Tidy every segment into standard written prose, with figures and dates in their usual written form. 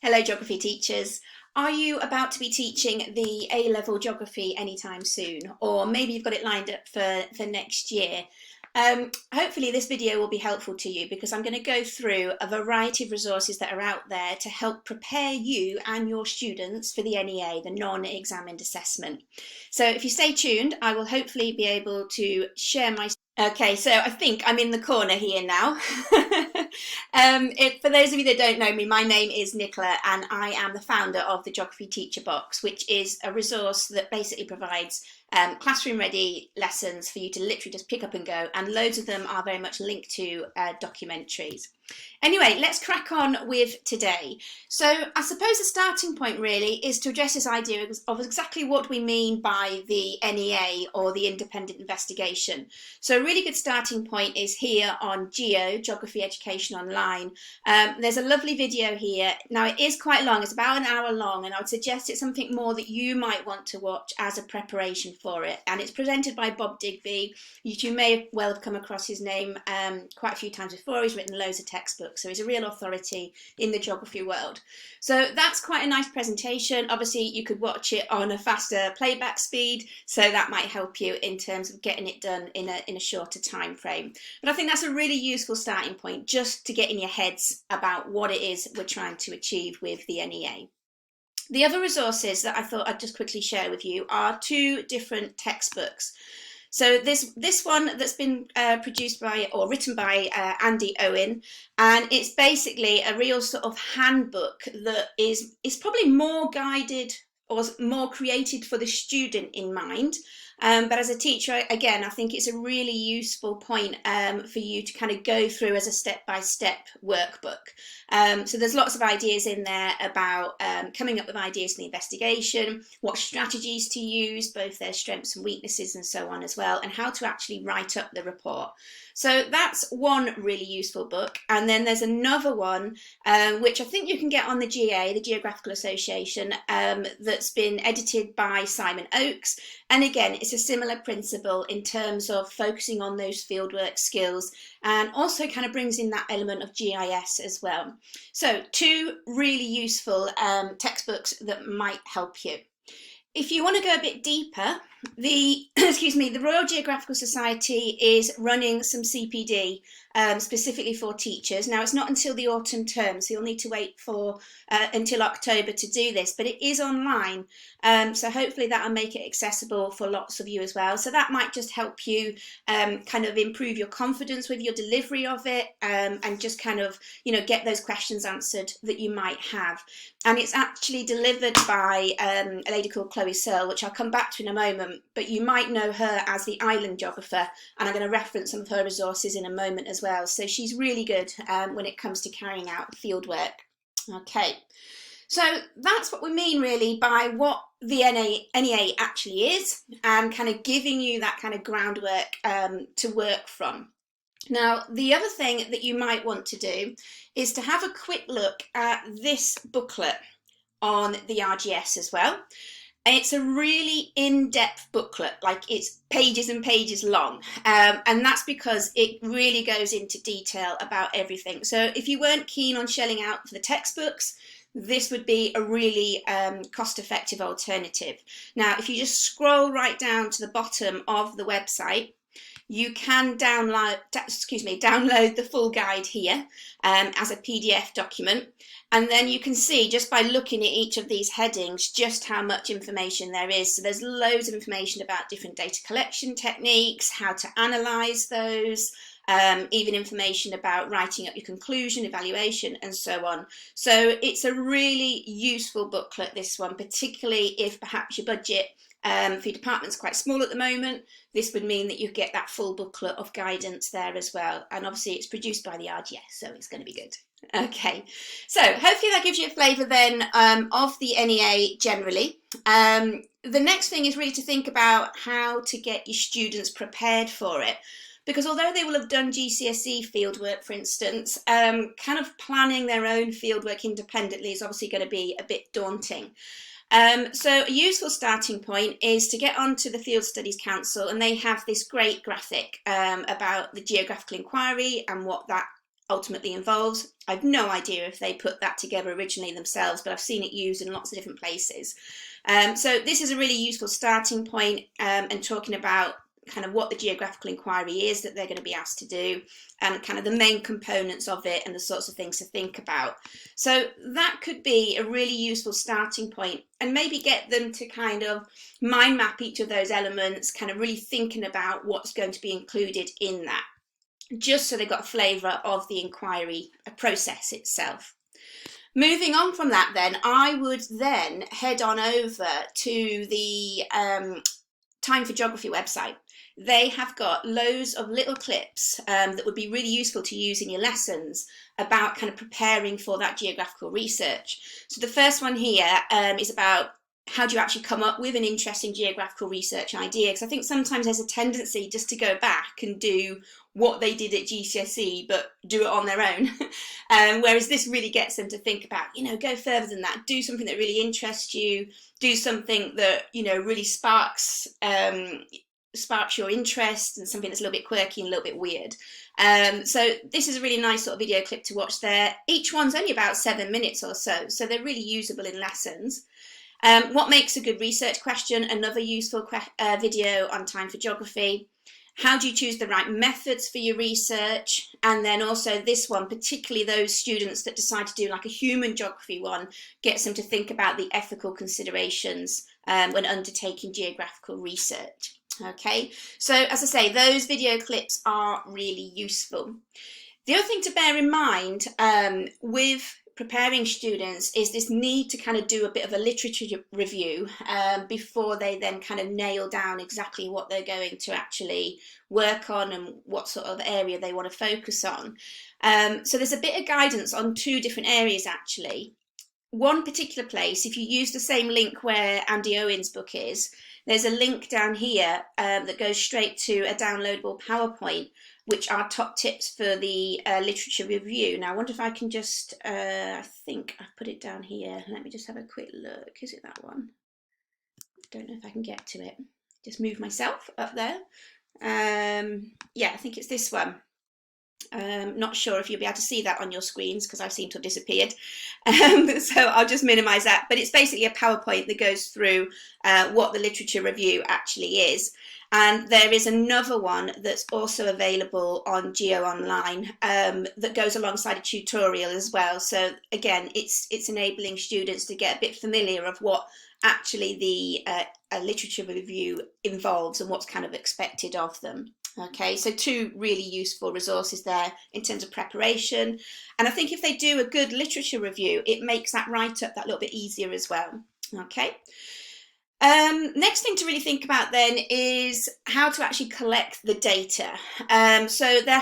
Hello, geography teachers. Are you about to be teaching the A-level geography anytime soon? Or maybe you've got it lined up for next year. Hopefully this video will be helpful to you because I'm going to go through a variety of resources that are out there to help prepare you and your students for the NEA, the non-examined assessment. So if you stay tuned, I will hopefully be able to share my... Okay, so I think I'm in the corner here now. For those of you that don't know me, my name is Nicola and I am the founder of the Geography Teacher Box, which is a resource that basically provides classroom ready lessons for you to literally just pick up and go, and loads of them are very much linked to documentaries. Anyway, let's crack on with today. So I suppose the starting point really is to address this idea of exactly what we mean by the NEA or the independent investigation. So a really good starting point is here on GEO, Geography Education Online. There's a lovely video here. Now it is quite long, it's about an hour long, and I would suggest it's something more that you might want to watch as a preparation for it. And it's presented by Bob Digby. You may well have come across his name quite a few times before. He's written loads of textbooks, so he's a real authority in the geography world. So that's quite a nice presentation. Obviously you could watch it on a faster playback speed, so that might help you in terms of getting it done in a shorter time frame. But I think that's a really useful starting point just to get in your heads about what it is we're trying to achieve with the NEA. The other resources that I thought I'd just quickly share with you are two different textbooks. So this one that's been produced by or written by Andy Owen, and it's basically a real sort of handbook that is probably more guided or more created for the student in mind. But as a teacher, again, I think it's a really useful point for you to kind of go through as a step-by-step workbook. So there's lots of ideas in there about coming up with ideas in the investigation, what strategies to use, both their strengths and weaknesses and so on as well, and how to actually write up the report. So that's one really useful book. And then there's another one, which I think you can get on the GA, the Geographical Association, that's been edited by Simon Oakes. And again, it's a similar principle in terms of focusing on those fieldwork skills, and also kind of brings in that element of GIS as well. So two really useful textbooks that might help you. If you want to go a bit deeper, the the Royal Geographical Society is running some CPD specifically for teachers. Now it's not until the autumn term, so you'll need to wait for until October to do this, but it is online, so hopefully that'll make it accessible for lots of you as well. So that might just help you kind of improve your confidence with your delivery of it, and just kind of, you know, get those questions answered that you might have. And it's actually delivered by a lady called Chloe Searle, which I'll come back to in a moment, but you might know her as the island geographer, and I'm going to reference some of her resources in a moment as well. So she's really good when it comes to carrying out field work. Okay, so that's what we mean really by what the NEA actually is, and kind of giving you that kind of groundwork to work from. Now, the other thing that you might want to do is to have a quick look at this booklet on the RGS as well. It's a really in-depth booklet, like it's pages and pages long, and that's because it really goes into detail about everything. So if you weren't keen on shelling out for the textbooks, this would be a really cost-effective alternative. Now, if you just scroll right down to the bottom of the website, you can download the full guide here as a PDF document, and then you can see just by looking at each of these headings just how much information there is. So there's loads of information about different data collection techniques, how to analyse those, even information about writing up your conclusion, evaluation, and so on. So it's a really useful booklet, this one, particularly if perhaps your budget for your department's quite small at the moment. This would mean that you get that full booklet of guidance there as well. And obviously it's produced by the RGS, so it's going to be good. Okay, so hopefully that gives you a flavour then of the NEA generally. The next thing is really to think about how to get your students prepared for it. Because although they will have done GCSE fieldwork, for instance, kind of planning their own fieldwork independently is obviously going to be a bit daunting. So a useful starting point is to get onto the Field Studies Council, and they have this great graphic about the geographical inquiry and what that ultimately involves. I've no idea if they put that together originally themselves, but I've seen it used in lots of different places. So this is a really useful starting point, and talking about kind of what the geographical inquiry is that they're going to be asked to do, and kind of the main components of it and the sorts of things to think about. So that could be a really useful starting point, and maybe get them to kind of mind map each of those elements, kind of really thinking about what's going to be included in that, just so they've got a flavour of the inquiry process itself. Moving on from that then, I would then head on over to the Time for Geography website. They have got loads of little clips that would be really useful to use in your lessons about kind of preparing for that geographical research. So the first one here is about how do you actually come up with an interesting geographical research idea? Because I think sometimes there's a tendency just to go back and do what they did at GCSE, but do it on their own. Whereas this really gets them to think about, go further than that, do something that really interests you, do something that, really sparks your interest, and something that's a little bit quirky and a little bit weird. So this is a really nice sort of video clip to watch there. Each one's only about 7 minutes or so they're really usable in lessons. What makes a good research question? Another useful video on Time for Geography. How do you choose the right methods for your research? And then also this one, particularly those students that decide to do like a human geography one, gets them to think about the ethical considerations when undertaking geographical research. Okay, so as I say, those video clips are really useful. The other thing to bear in mind with preparing students is this need to kind of do a bit of a literature review before they then kind of nail down exactly what they're going to actually work on and what sort of area they want to focus on. So there's a bit of guidance on 2 different areas actually. One particular place, if you use the same link where Andy Owen's book is, there's a link down here that goes straight to a downloadable PowerPoint, which are top tips for the literature review. Now, I wonder if I can just, I think I've put it down here. Let me just have a quick look. Is it that one? Don't know if I can get to it. Just move myself up there. Yeah, I think it's this one. Not sure if you'll be able to see that on your screens because I seem to have disappeared. So I'll just minimize that. But it's basically a PowerPoint that goes through what the literature review actually is. And there is another one that's also available on Geo Online that goes alongside a tutorial as well. So again, it's enabling students to get a bit familiar of what actually the literature review involves and what's kind of expected of them. Okay, so 2 really useful resources there in terms of preparation. And I think if they do a good literature review, it makes that write-up that little bit easier as well. Okay. Next thing to really think about then is how to actually collect the data. So there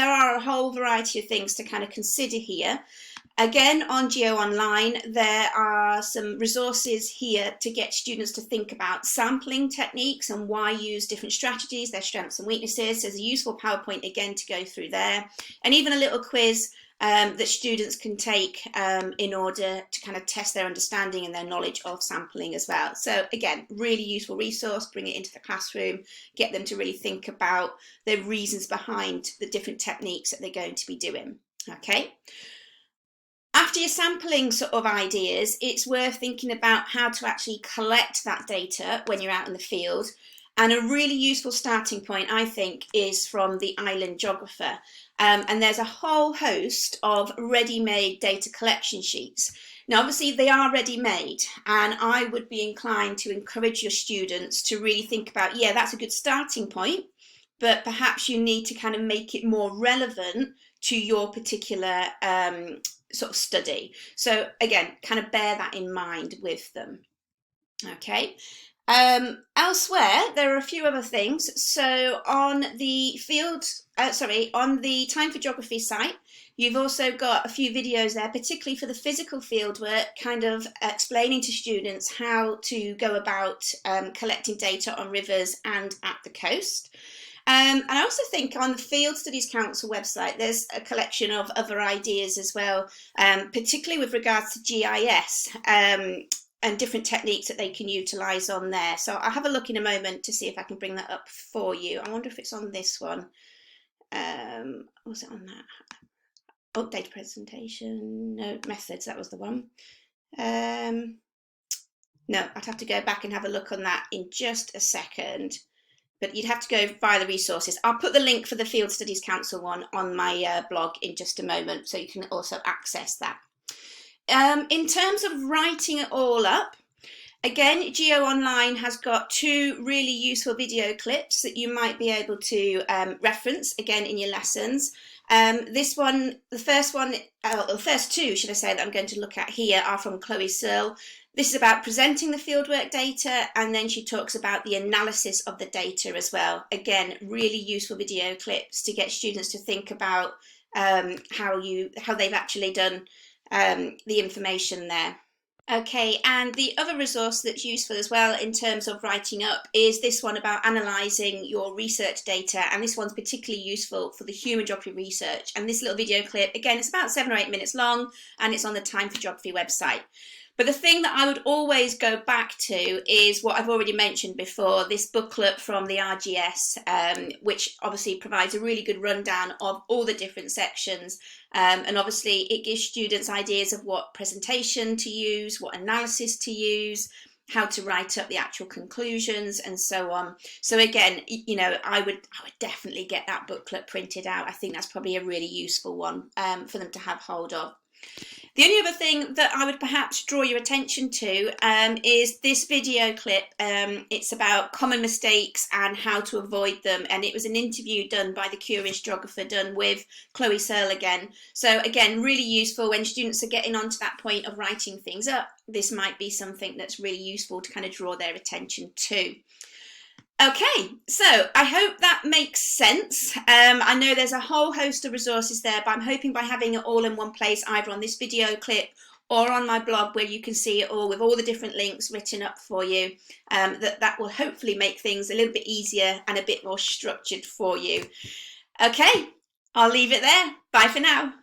are a whole variety of things to kind of consider here. Again, on Geo Online, there are some resources here to get students to think about sampling techniques and why use different strategies, their strengths and weaknesses. There's a useful PowerPoint again to go through there, and even a little quiz that students can take in order to kind of test their understanding and their knowledge of sampling as well. So again, really useful resource, bring it into the classroom, get them to really think about the reasons behind the different techniques that they're going to be doing. Okay. After your sampling sort of ideas, it's worth thinking about how to actually collect that data when you're out in the field. And a really useful starting point, I think, is from the Island Geographer. And there's a whole host of ready-made data collection sheets. Now, obviously, they are ready-made, and I would be inclined to encourage your students to really think about, yeah, that's a good starting point, but perhaps you need to kind of make it more relevant to your particular sort of study. So again, kind of bear that in mind with them. Okay. Elsewhere, there are a few other things. So on the on the Time for Geography site, you've also got a few videos there, particularly for the physical fieldwork, kind of explaining to students how to go about collecting data on rivers and at the coast. And I also think on the Field Studies Council website, there's a collection of other ideas as well, particularly with regards to GIS and different techniques that they can utilise on there. So I'll have a look in a moment to see if I can bring that up for you. I wonder if it's on this one. Was it on that? oh, data presentation, no, methods, that was the one. No, I'd have to go back and have a look on that in just a second. But you'd have to go via the resources. I'll put the link for the Field Studies Council one on my blog in just a moment, so you can also access that. In terms of writing it all up, again, Geo Online has got 2 really useful video clips that you might be able to reference again in your lessons. This one, the first 2, should I say, that I'm going to look at here are from Chloe Searle. This is about presenting the fieldwork data, and then she talks about the analysis of the data as well. Again, really useful video clips to get students to think about how they've actually done the information there. Okay, and the other resource that's useful as well in terms of writing up is this one about analysing your research data, and this one's particularly useful for the human geography research. And this little video clip, again, it's about 7 or 8 minutes long, and it's on the Time for Geography website. But the thing that I would always go back to is what I've already mentioned before, this booklet from the RGS, which obviously provides a really good rundown of all the different sections. And obviously it gives students ideas of what presentation to use, what analysis to use, how to write up the actual conclusions, and so on. So again, you know, I would definitely get that booklet printed out. I think that's probably a really useful one for them to have hold of. The only other thing that I would perhaps draw your attention to is this video clip. It's about common mistakes and how to avoid them, and it was an interview done by the Curious Geographer done with Chloe Searle again. So again, really useful when students are getting on to that point of writing things up. This might be something that's really useful to kind of draw their attention to. Okay, so I hope that makes sense. I know there's a whole host of resources there, but I'm hoping by having it all in one place, either on this video clip or on my blog where you can see it all with all the different links written up for you, that will hopefully make things a little bit easier and a bit more structured for you. Okay, I'll leave it there. Bye for now.